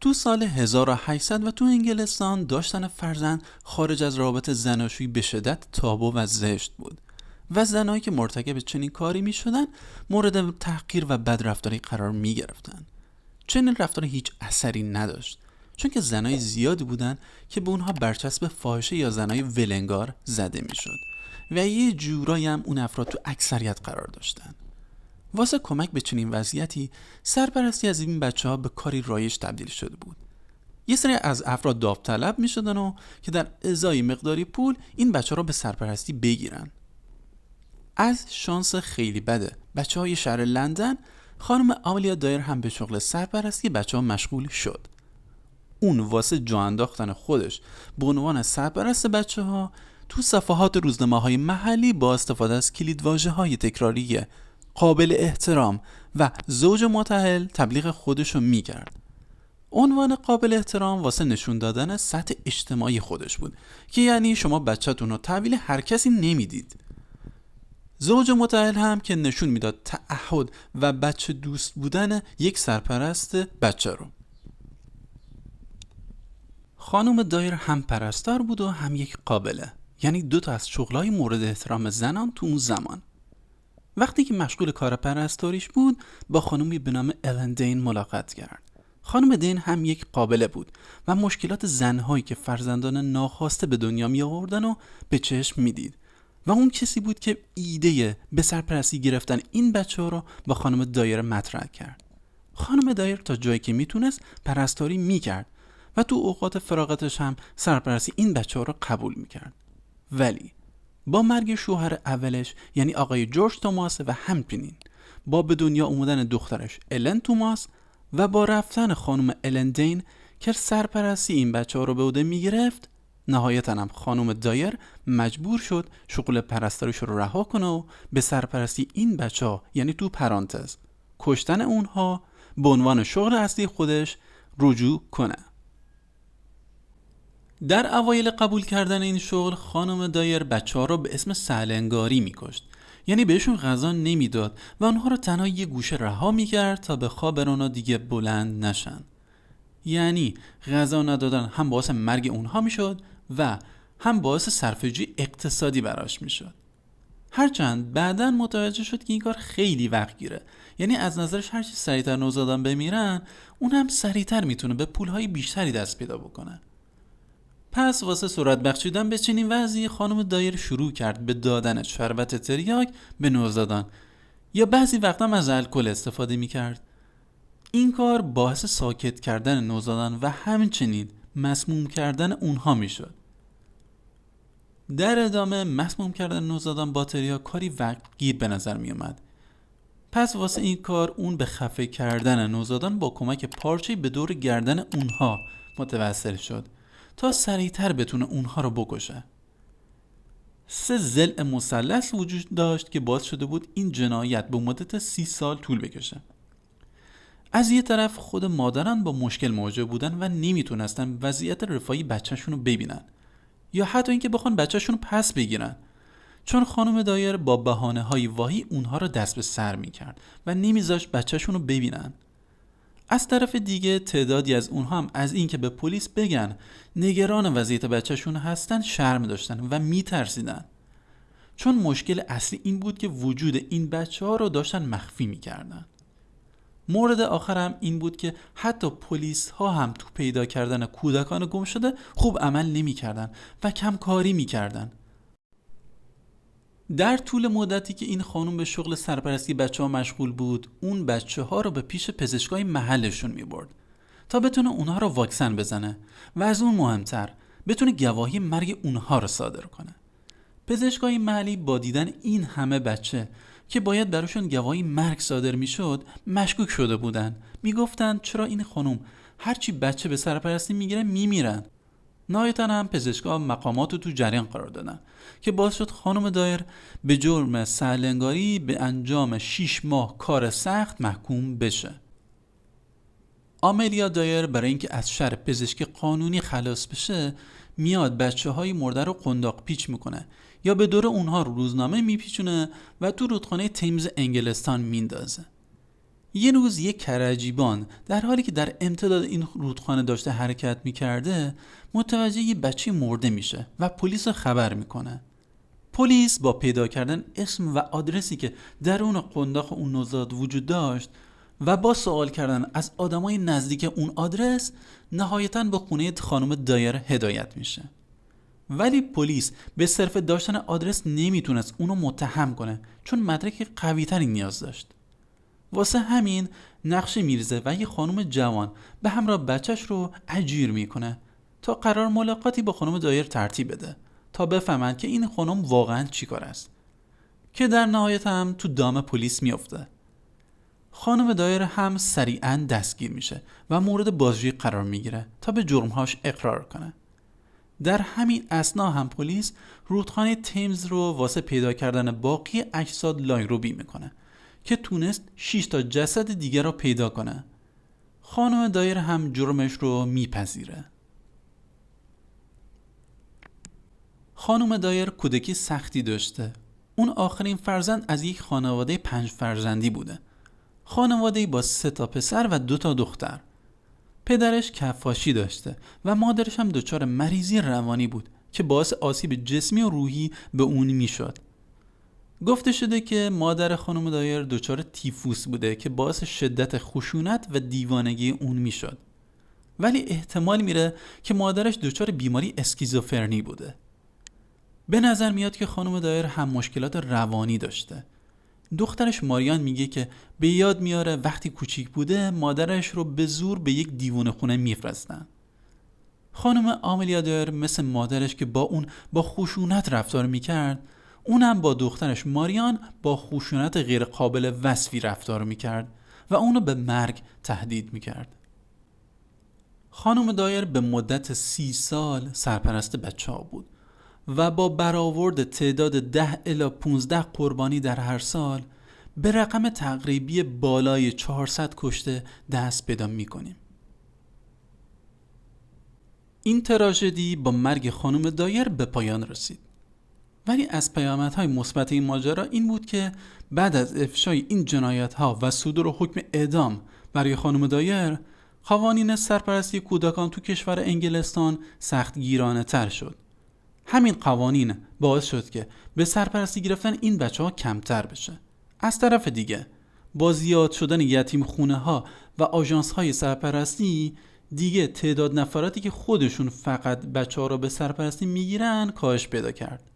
تو سال 1800 و تو انگلستان داشتن فرزند خارج از رابطه زناشویی به شدت تابو و زشت بود و زنایی که مرتکب چنین کاری می شدن مورد تحقیر و بدرفتاری قرار می گرفتن. چنین رفتار هیچ اثری نداشت، چون که زنای زیادی بودن که به اونها برچسب فاحشه یا زنای ولنگار زده می شد و یه جورایی هم اون افراد تو اکثریت قرار داشتن. واسه کمک به چنین وضعیتی سرپرستی از این بچه‌ها به کاری رایج تبدیل شده بود. یه سری از افراد داوطلب می‌شدن و که در ازای مقداری پول این بچه‌ها رو به سرپرستی بگیرن. از شانس خیلی بده بچه‌های شهر لندن خانم آملیا دایر هم به شغل سرپرستی بچه‌ها مشغول شد. اون واسه جا انداختن خودش به عنوان سرپرست بچه‌ها تو صفحات روزنامه‌های محلی با استفاده از کلیدواژه‌های تکراری قابل احترام و زوج متأهل تبلیغ خودشو میکرد. عنوان قابل احترام واسه نشون دادن سطح اجتماعی خودش بود که یعنی شما بچه‌تون رو تحویل هر کسی نمیدید. زوج متأهل هم که نشون میداد تعهد و بچه دوست بودن یک سرپرست بچه رو. خانم دایر هم پرستار بود و هم یک قابله، یعنی دو تا از شغلای مورد احترام زنان تو اون زمان. وقتی که مشغول کار پرستاریش بود با خانمی به نام الن دین ملاقات کرد. خانم دین هم یک قابله بود و مشکلات زنهایی که فرزندان ناخواسته به دنیا می آوردن و به چشم می دید و اون کسی بود که ایده به سرپرستی گرفتن این بچه ها رو با خانم دایر مطرح کرد. خانم دایر تا جایی که میتونست پرستاری میکرد و تو اوقات فراغتش هم سرپرستی این بچه ها رو قبول میکرد. ولی با مرگ شوهر اولش یعنی آقای جورج توماس و همچنین با به دنیا اومدن دخترش الن توماس و با رفتن خانم الن دین که سرپرستی این بچه ها رو به عهده میگرفت، نهایتاً هم خانم دایر مجبور شد شغل پرستاریش رو رها کنه و به سرپرستی این بچه ها یعنی تو پرانتز کشتن اونها به عنوان شغل اصلی خودش رجوع کنه. در اوایل قبول کردن این شغل خانم دایر بچه‌ها رو به اسم سهلنگاری می‌کشت، یعنی بهشون غذا نمیداد و اونها رو تنها یه گوشه رها می‌کرد تا به خواب اونا دیگه بلند نشن. یعنی غذا ندادن هم باعث مرگ اونها میشد و هم باعث صرفه‌جویی اقتصادی براش میشد. هرچند بعداً متوجه شد که این کار خیلی وقت گیره، یعنی از نظرش هر چی سریعتر نوزادان بمیرن اون هم سریعتر میتونه به پولهای بیشتری دست پیدا بکنه. پس واسه سرعت بخشیدن به چنین وضعی خانم دایر شروع کرد به دادن شربت تریاک به نوزادان یا بعضی وقتا هم از الکل استفاده میکرد. این کار باعث ساکت کردن نوزادان و همچنین مسموم کردن اونها میشد. در ادامه مسموم کردن نوزادان با تریاک کاری وقتگیر به نظر می اومد. پس واسه این کار اون به خفه کردن نوزادان با کمک پارچه‌ای به دور گردن اونها متوسل شد تا سریعتر بتونه اونها رو بکشه. 3 ضلع مثلث وجود داشت که باعث شده بود این جنایت به مدت 30 سال طول بکشه. از یه طرف خود مادران با مشکل مواجه بودن و نمیتونستن وضعیت رفاهی بچه‌شون رو ببینن یا حتی اینکه بخوان بچه‌شون رو پس بگیرن، چون خانم دایر با بهانه‌های واهی اونها رو دست به سر می‌کرد و نمیذاشت بچه‌شون رو ببینن. از طرف دیگه تعدادی از اونها هم از اینکه به پلیس بگن نگران وضعیت بچه‌شون هستن شرم داشتن و میترسیدن، چون مشکل اصلی این بود که وجود این بچه‌ها رو داشتن مخفی می‌کردن. مورد آخر هم این بود که حتی پلیس ها هم تو پیدا کردن کودکان گم شده خوب عمل نمی کردن و کم کاری می کردن. در طول مدتی که این خانم به شغل سرپرستی بچه ها مشغول بود، اون بچه ها رو به پیش پزشکای محلشون می برد تا بتونه اونها رو واکسن بزنه و از اون مهمتر بتونه گواهی مرگ اونها رو صادر کنه. پزشکای محلی با دیدن این همه بچه که باید براشون گواهی مرگ صادر میشد مشکوک شده بودن. میگفتن چرا این خانم هرچی بچه به سرپرستی میگیره میمیرن. نهایتاً هم پزشکا مقامات رو تو جریان قرار دادن که باعث شد خانم دایر به جرم سهلنگاری به انجام 6 ماه کار سخت محکوم بشه. آملیا دایر برای اینکه از شر پزشکی قانونی خلاص بشه میاد بچه‌های مرده رو قنداق پیچ میکنه یا به دور اونها رو روزنامه میپیچونه و تو رودخانه تیمز انگلستان میندازه. یه روز یک کرجیبان در حالی که در امتداد این رودخانه داشته حرکت میکرده متوجه یه بچه مرده میشه و پلیس رو خبر میکنه. پلیس با پیدا کردن اسم و آدرسی که درون قنداق اون نوزاد وجود داشت و با سوال کردن از آدمای نزدیک اون آدرس نهایتاً به خونه خانم دایر هدایت میشه. ولی پلیس به صرف داشتن آدرس نمیتونست اونو متهم کنه چون مدرک قوی‌تری نیاز داشت. واسه همین نقشه میریزه و یه خانم جوان به همراه بچهش رو اجیر میکنه تا قرار ملاقاتی با خانم دایر ترتیب بده تا بفهمن که این خانم واقعا چی کار است، که در نهایت هم تو دام پلیس میفته. خانم دایر هم سریعا دستگیر میشه و مورد بازجویی قرار میگیره تا به جرمهاش اقرار کنه. در همین اثنا هم پلیس رودخانه تیمز رو واسه پیدا کردن باقی اجساد لایروبی میکنه که تونست 6 تا جسد دیگر رو پیدا کنه. خانم دایر هم جرمش رو میپذیره. خانم دایر کودکی سختی داشته. اون آخرین فرزند از یک خانواده 5 فرزندی بوده. خانواده‌ای با 3 تا پسر و 2 تا دختر. پدرش کفاشی داشته و مادرش هم دچار مریضی روانی بود که باعث آسیب جسمی و روحی به اون میشد. گفته شده که مادر خانم دایر دچار تیفوس بوده که باعث شدت خشونت و دیوانگی اون میشد. ولی احتمال میره که مادرش دچار بیماری اسکیزوفرنی بوده. به نظر میاد که خانم دایر هم مشکلات روانی داشته. دخترش ماریان میگه که به یاد میاره وقتی کوچیک بوده مادرش رو به زور به یک دیوانه خونه میفرستن. خانم آملیا دایر مثل مادرش که با اون با خشونت رفتار میکرد، اونم با دخترش ماریان با خشونت غیر قابل وصفی رفتار میکرد و اونو به مرگ تهدید میکرد. خانم دایر به مدت 30 سال سرپرست بچه‌ها بود و با برآورد تعداد 10 الی 15 قربانی در هر سال به رقم تقریبی بالای 400 کشته دست پیدا می‌کنیم. این تراژدی با مرگ خانم دایر به پایان رسید. ولی از پیامدهای مثبت این ماجرا این بود که بعد از افشای این جنایت‌ها و صدور حکم اعدام برای خانم دایر، قوانین سرپرستی کودکان تو کشور انگلستان سختگیرانه تر شد. همین قوانین باعث شد که به سرپرستی گرفتن این بچه‌ها کمتر بشه. از طرف دیگه با زیاد شدن یتیم خونه ها و آژانس های سرپرستی دیگه تعداد نفراتی که خودشون فقط بچه‌ها رو به سرپرستی میگیرن کاهش پیدا کرد.